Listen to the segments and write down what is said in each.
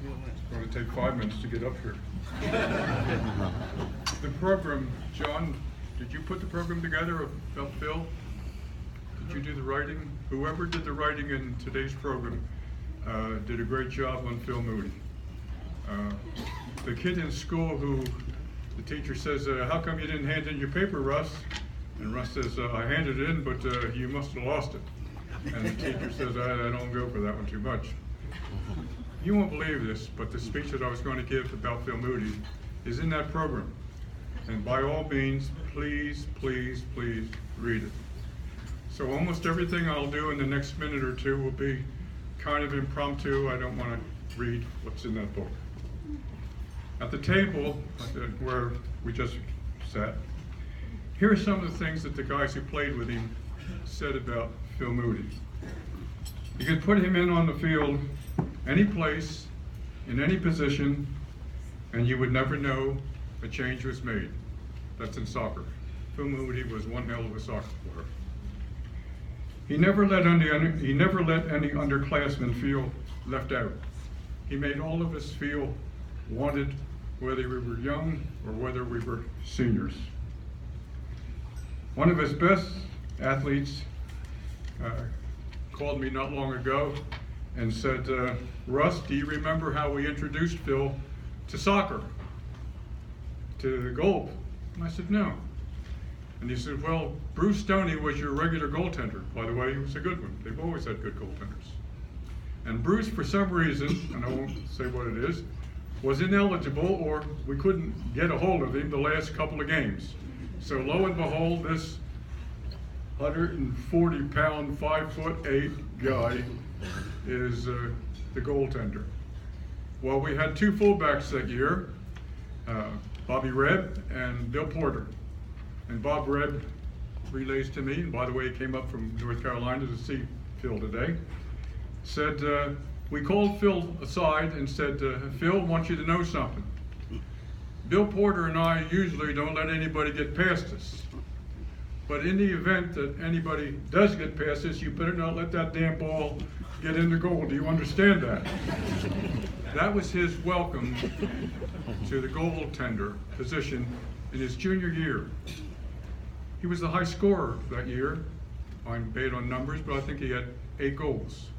It's going to take 5 minutes to get up here. The program, John, did you put the program together about Phil? Did you do the writing? Whoever did the writing in today's program did a great job on Phil Moody. The kid in school who the teacher says, how come you didn't hand in your paper, Russ? And Russ says, I handed it in, but you must have lost it. And the teacher says, I don't go for that one too much. You won't believe this, but the speech that I was going to give about Phil Moody is in that program. And by all means, please, please, please read it. So almost everything I'll do in the next minute or two will be kind of impromptu. I don't want to read what's in that book. At the table where we just sat, here are some of the things that the guys who played with him said about Phil Moody. You could put him in on the field any place, in any position, and you would never know a change was made. That's in soccer. Phil Moody was one hell of a soccer player. He never let any underclassmen feel left out. He made all of us feel wanted, whether we were young or whether we were seniors. One of his best athletes called me not long ago and said, Russ, do you remember how we introduced Phil to soccer, to the goal? And I said, no. And he said, well, Bruce Stoney was your regular goaltender. By the way, he was a good one. They've always had good goaltenders. And Bruce, for some reason, and I won't say what it is, was ineligible, or we couldn't get a hold of him the last couple of games. So lo and behold, this 140-pound, 5'8" guy is the goaltender. Well, we had two fullbacks that year, Bobby Rebb and Bill Porter. And Bob Rebb relays to me, and by the way, he came up from North Carolina to see Phil today, said, we called Phil aside and said, Phil, I want you to know something. Bill Porter and I usually don't let anybody get past us. But in the event that anybody does get past us, you better not let that damn ball get in the goal. Do you understand that? That was his welcome to the goaltender position in his junior year. He was the high scorer that year. I'm bad on numbers, but I think he had 8 goals.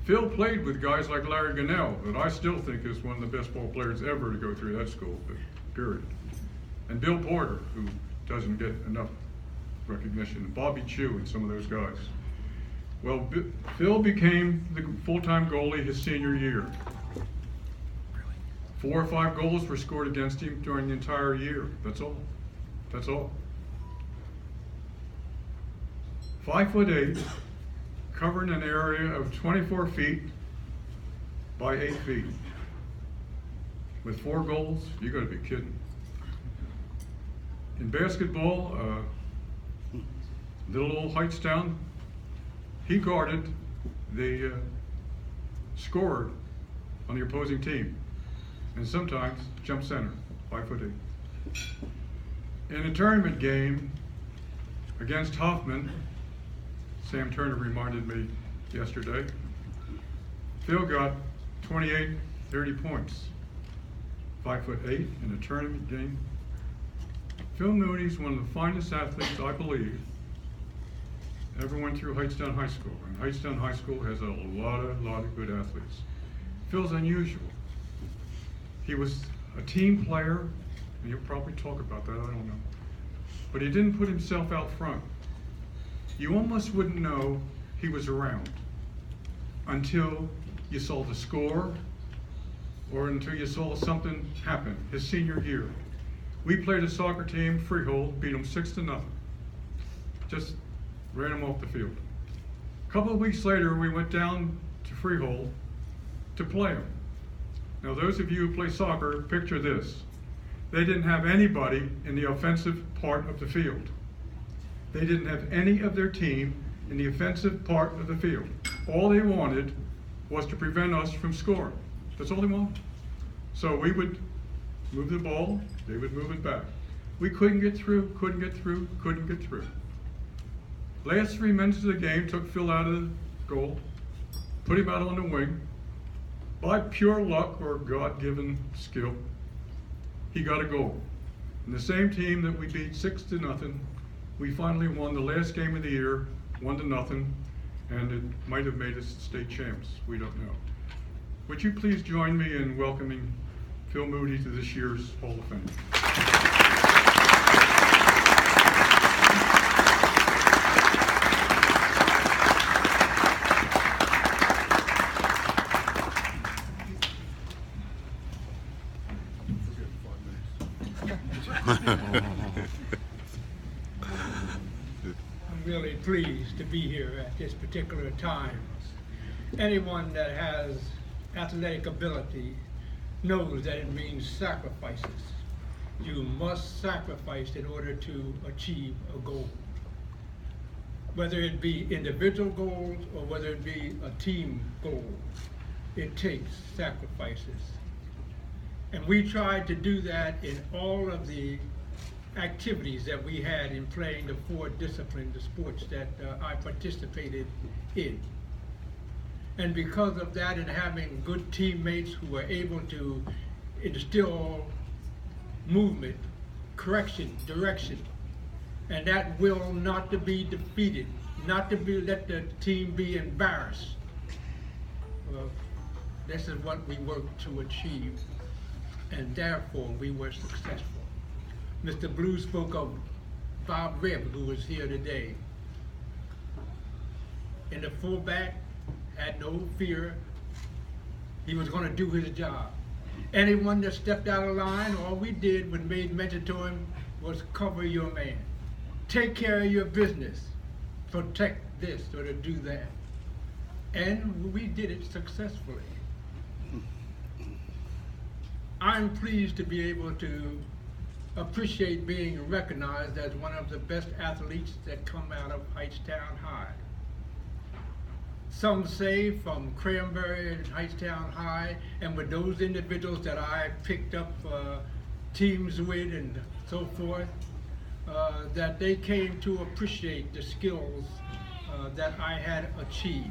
Phil played with guys like Larry Gunnell, that I still think is one of the best ball players ever to go through that school, period. And Bill Porter, who doesn't get enough recognition, and Bobby Chew and some of those guys. Well, Phil became the full-time goalie his senior year. 4 or 5 goals were scored against him during the entire year. That's all. That's all. 5'8", covering an area of 24 feet by 8 feet. With 4 goals, you gotta be kidding. In basketball, little old Hightstown, he guarded the scorer on the opposing team, and sometimes jump center, 5'8". In a tournament game against Hoffman, Sam Turner reminded me yesterday, Phil got 28, 30 points, 5'8" in a tournament game. Phil Moody's one of the finest athletes, I believe, ever went through Hightstown High School. And Hightstown High School has a lot of good athletes. Phil's unusual. He was a team player, and you'll probably talk about that, I don't know. But he didn't put himself out front. You almost wouldn't know he was around until you saw the score or until you saw something happen his senior year. We played a soccer team, Freehold, beat them 6-0. Just ran them off the field. A couple of weeks later, we went down to Freehold to play them. Now, those of you who play soccer, picture this. They didn't have anybody in the offensive part of the field. They didn't have any of their team in the offensive part of the field. All they wanted was to prevent us from scoring. That's all they wanted. So we would move the ball, they would move it back. We couldn't get through. Last 3 minutes of the game, took Phil out of the goal, put him out on the wing, by pure luck or God-given skill, he got a goal. And the same team that we beat 6-0, we finally won the last game of the year, 1-0, and it might have made us state champs. We don't know. Would you please join me in welcoming Phil Moody to this year's Hall of Fame? I'm really pleased to be here at this particular time. Anyone that has athletic ability knows that it means sacrifices. You must sacrifice in order to achieve a goal. Whether it be individual goals or whether it be a team goal, it takes sacrifices. And we tried to do that in all of the activities that we had in playing the 4 disciplines of sports that I participated in. And because of that and having good teammates who were able to instill movement, correction, direction, and that will not to be defeated, not to be let the team be embarrassed. Well, this is what we worked to achieve, and therefore we were successful. Mr. Blue spoke of Bob Rebb, who was here today. In the fullback, had no fear. He was going to do his job. Anyone that stepped out of line, all we did was made mention to him was cover your man. Take care of your business. Protect this or to do that. And we did it successfully. I'm pleased to be able to appreciate being recognized as one of the best athletes that come out of Hightstown High. Some say from Cranberry and Hightstown High, and with those individuals that I picked up teams with and so forth, that they came to appreciate the skills that I had achieved.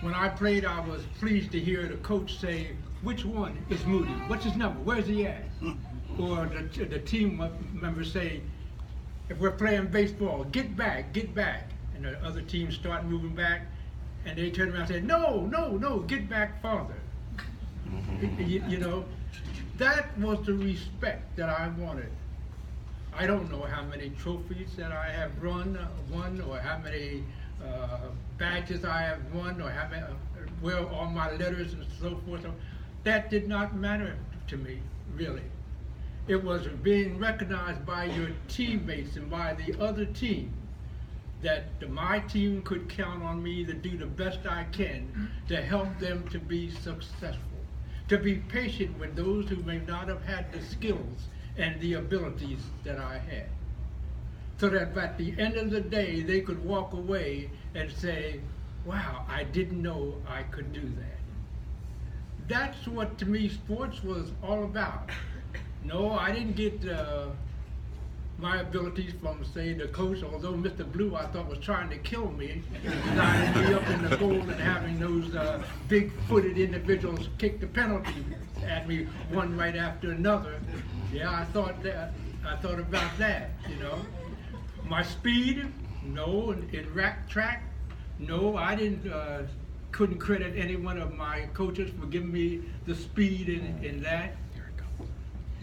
When I played, I was pleased to hear the coach say, "Which one is Moody? What's his number? Where's he at?" Or the team members say, if we're playing baseball, get back, get back. And the other teams start moving back, and they turn around and say, no, get back farther. You know, that was the respect that I wanted. I don't know how many trophies that I have won, or how many badges I have won, or how many, where all my letters and so forth. That did not matter to me, really. It was being recognized by your teammates and by the other team that my team could count on me to do the best I can to help them to be successful, to be patient with those who may not have had the skills and the abilities that I had, so that at the end of the day they could walk away and say, wow, I didn't know I could do that. That's what, to me, sports was all about. No, I didn't get my abilities from, say, the coach, although Mr. Blue I thought was trying to kill me, decided to be up in the goal and having those big-footed individuals kick the penalty at me one right after another. Yeah, I thought about that, you know. My speed, no. In track, no, I couldn't credit any one of my coaches for giving me the speed in that.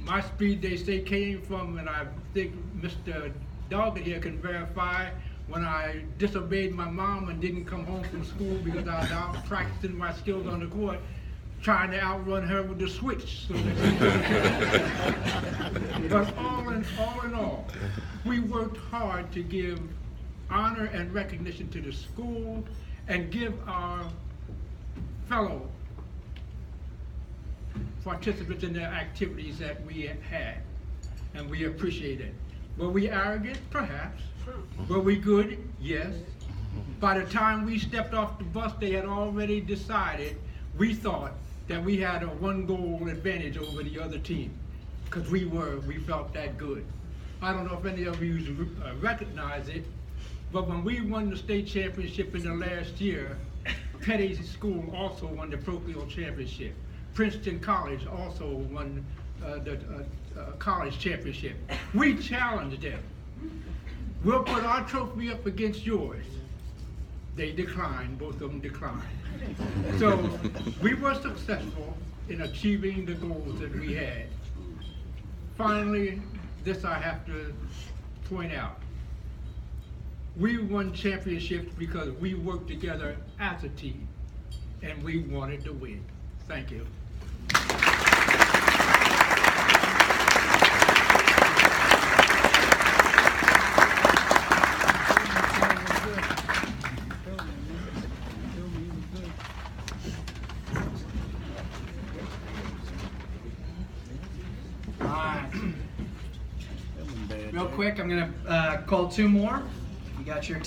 My speed, they say, came from, and I think Mr. Doggett here can verify, when I disobeyed my mom and didn't come home from school because I was out practicing my skills on the court, trying to outrun her with the switch. So but all in all, we worked hard to give honor and recognition to the school and give our fellow participants in their activities that we had, and we appreciate it. Were we arrogant? Perhaps. Were we good? Yes. By the time we stepped off the bus, they had already decided, we thought, that we had a 1-goal advantage over the other team, because we felt that good. I don't know if any of you recognize it, but when we won the state championship in the last year, Petty School also won the parochial championship. Princeton College also won the college championship. We challenged them. We'll put our trophy up against yours. They declined, both of them declined. So we were successful in achieving the goals that we had. Finally, this I have to point out. We won championships because we worked together as a team, and we wanted to win. Thank you. All right. Real quick, I'm gonna call two more. You got your